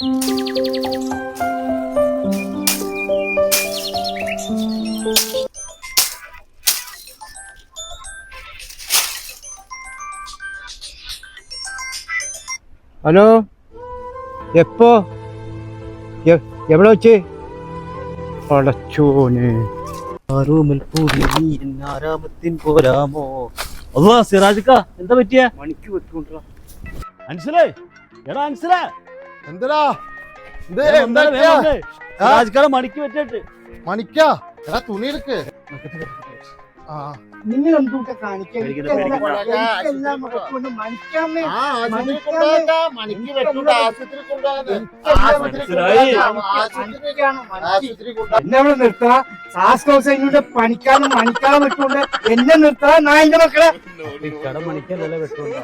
Hello, എപ്പോ എവിടെ വെച്ച്? പടച്ചോന് പോരാമോ? അല്ലാ സിറാജിക്ക എന്താ പറ്റിയ? മണിക്ക് വെട്ടുകൊണ്ടാ അൻസലേ, എടാ അൻസലേ, എന്തടാ സിറാജിക്കാരെ മണിക്ക് വെച്ചിട്ട് മണിക്കാ എടാ തുണി എടുക്ക്. നിങ്ങൾ എന്തുകൊണ്ടാ കാണിക്കാൻ? എന്നെ നിർത്താ ശാസ്ത്രോത്സവ പണിക്കാനും മണിക്കാനും വിട്ടുകൊണ്ട് എന്നെ നിർത്താ നായിന്റെ മക്കളെ മണിക്കല്ലേ വെട്ടുണ്ടോ?